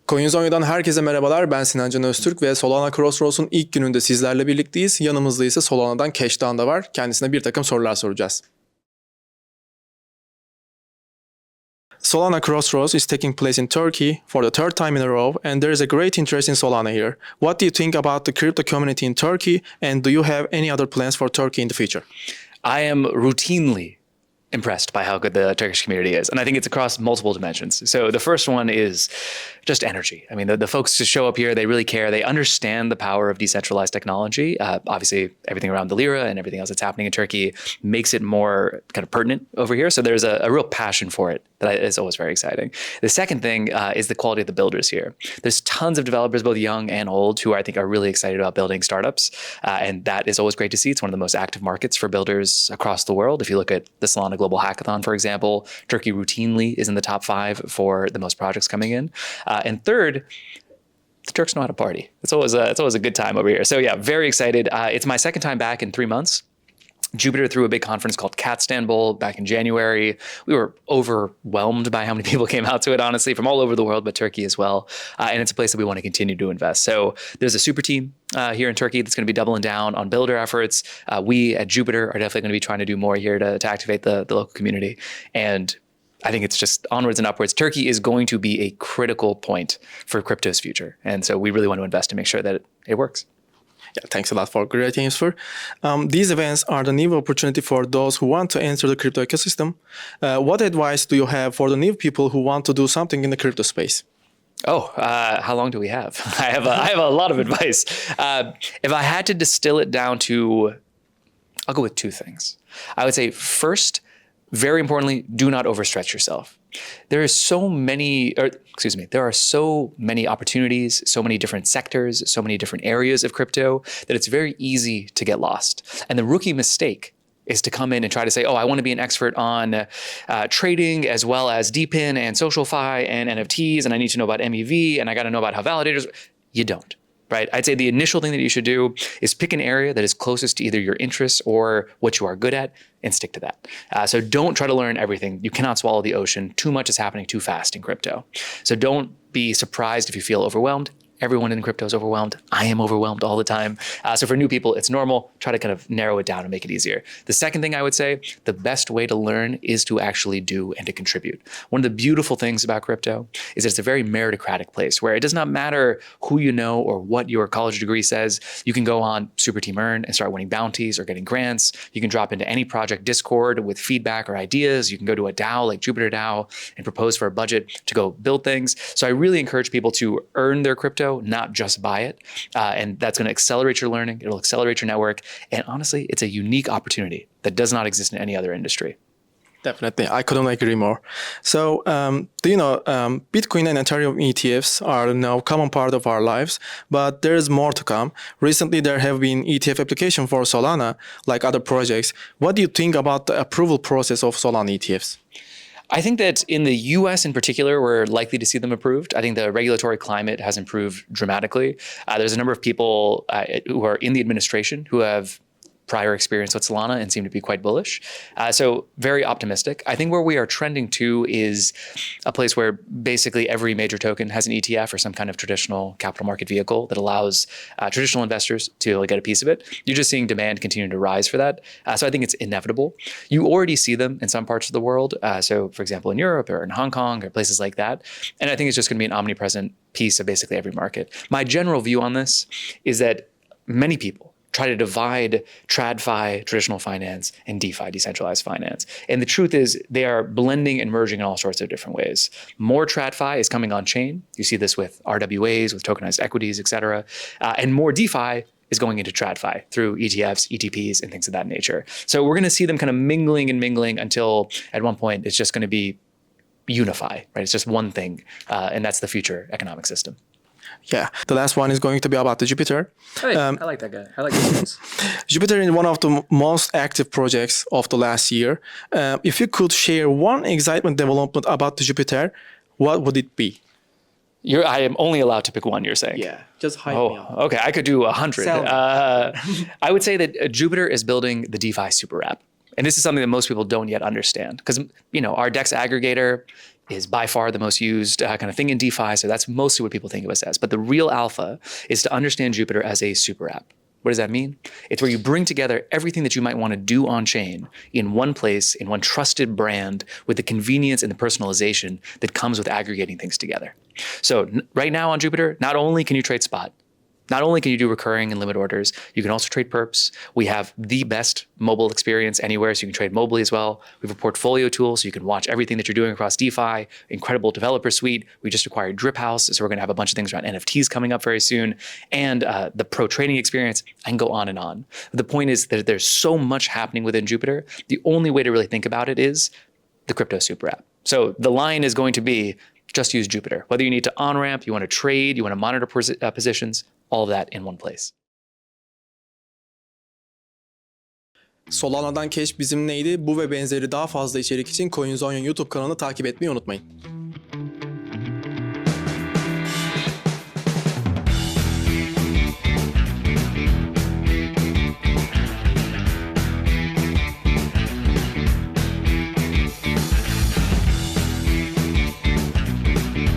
Coinzonia'dan herkese merhabalar. Ben Sinan Can Öztürk ve Solana Crossroads'un ilk gününde sizlerle birlikteyiz. Yanımızda ise Solana'dan Kash Dhanda var. Kendisine bir takım sorular soracağız. Solana Crossroads is taking place in Turkey for the third time in a row, and there is a great interest in Solana here. What do you think about the crypto community in Turkey, and do you have any other plans for Turkey in the future? I am routinely impressed by how good the Turkish community is. And I think it's across multiple dimensions. So the first one is just energy. I mean, the folks who show up here, they really care. They understand the power of decentralized technology. Obviously, everything around the lira and everything else that's happening in Turkey makes it more kind of pertinent over here. So there's a real passion for it that is always very exciting. The second thing is the quality of the builders here. There's tons of developers, both young and old, who I think are really excited about building startups. And that is always great to see. It's one of the most active markets for builders across the world. If you look at the Solana Global Hackathon, for example, Turkey routinely is in the top 5 for the most projects coming in. And third, the Turks know how to party. It's always a good time over here. So yeah, very excited. It's my second time back in 3 months. Jupiter threw a big conference called Istanbul back in January. We were overwhelmed by how many people came out to it, honestly, from all over the world, but Turkey as well. And it's a place that we want to continue to invest. So there's a super team here in Turkey that's going to be doubling down on builder efforts. We at Jupiter are definitely going to be trying to do more here to activate the local community. And I think it's just onwards and upwards. Turkey is going to be a critical point for crypto's future. And so we really want to invest to make sure that it works. Yeah, thanks a lot for great answer. These events are the new opportunity for those who want to enter the crypto ecosystem. What advice do you have for the new people who want to do something in the crypto space? How long do we have? I have a lot of advice. If I had to distill it down to, I'll go with 2 things. I would say first, very importantly, do not overstretch yourself. There are so many opportunities, so many different sectors, so many different areas of crypto that it's very easy to get lost. And the rookie mistake is to come in and try to say, I want to be an expert on trading as well as DePIN and SocialFi and NFTs, and I need to know about MEV, and I got to know about how validators. You don't. Right? I'd say the initial thing that you should do is pick an area that is closest to either your interests or what you are good at and stick to that. So don't try to learn everything. You cannot swallow the ocean. Too much is happening too fast in crypto. So don't be surprised if you feel overwhelmed. Everyone in crypto is overwhelmed. I am overwhelmed all the time. So for new people, it's normal. Try to kind of narrow it down and make it easier. The second thing I would say, the best way to learn is to actually do and to contribute. One of the beautiful things about crypto is that it's a very meritocratic place where it does not matter who you know or what your college degree says. You can go on Super Team Earn and start winning bounties or getting grants. You can drop into any project Discord with feedback or ideas. You can go to a DAO like Jupiter DAO and propose for a budget to go build things. So I really encourage people to earn their crypto, not just buy it. And that's going to accelerate your learning. It'll accelerate your network. And honestly, it's a unique opportunity that does not exist in any other industry. Definitely. I couldn't agree more. So, do you know, Bitcoin and Ethereum ETFs are now a common part of our lives, but there is more to come. Recently, there have been ETF application for Solana, like other projects. What do you think about the approval process of Solana ETFs? I think that in the US in particular, we're likely to see them approved. I think the regulatory climate has improved dramatically. There's a number of people who are in the administration who have prior experience with Solana and seem to be quite bullish. So very optimistic. I think where we are trending to is a place where basically every major token has an ETF or some kind of traditional capital market vehicle that allows traditional investors to get a piece of it. You're just seeing demand continue to rise for that. So I think it's inevitable. You already see them in some parts of the world. So for example, in Europe or in Hong Kong or places like that. And I think it's just going to be an omnipresent piece of basically every market. My general view on this is that many people try to divide TradFi, traditional finance, and DeFi, decentralized finance. And the truth is they are blending and merging in all sorts of different ways. More TradFi is coming on chain. You see this with RWAs, with tokenized equities, et cetera. And more DeFi is going into TradFi through ETFs, ETPs, and things of that nature. So we're going to see them kind of mingling until at one point it's just going to be unify, right? It's just one thing, and that's the future economic system. Yeah, the last one is going to be about the Jupiter. I like that guy. I like these ones. Jupiter is one of the most active projects of the last year. If you could share one excitement development about the Jupiter, what would it be? I am only allowed to pick one, you're saying? Yeah, just hype me up. Okay, I could do 100. I would say that Jupiter is building the DeFi super app. And this is something that most people don't yet understand. Because, our DEX aggregator, is by far the most used kind of thing in DeFi. So that's mostly what people think of us as. But the real alpha is to understand Jupiter as a super app. What does that mean? It's where you bring together everything that you might want to do on chain in one place, in one trusted brand, with the convenience and the personalization that comes with aggregating things together. So right now on Jupiter, not only can you trade spot, not only can you do recurring and limit orders, you can also trade perps. We have the best mobile experience anywhere, so you can trade mobilely as well. We have a portfolio tool, so you can watch everything that you're doing across DeFi, incredible developer suite. We just acquired Drip House, so we're gonna have a bunch of things around NFTs coming up very soon, and the pro trading experience. I can go on and on. The point is that there's so much happening within Jupiter. The only way to really think about it is the crypto super app. So the line is going to be, just use Jupiter. Whether you need to on-ramp, you want to trade, you want to monitor positions, all of that in one place. Solana'dan Kash bizimleydi. Bu ve benzeri daha fazla içerik için Coinzonia YouTube kanalını takip etmeyi unutmayın.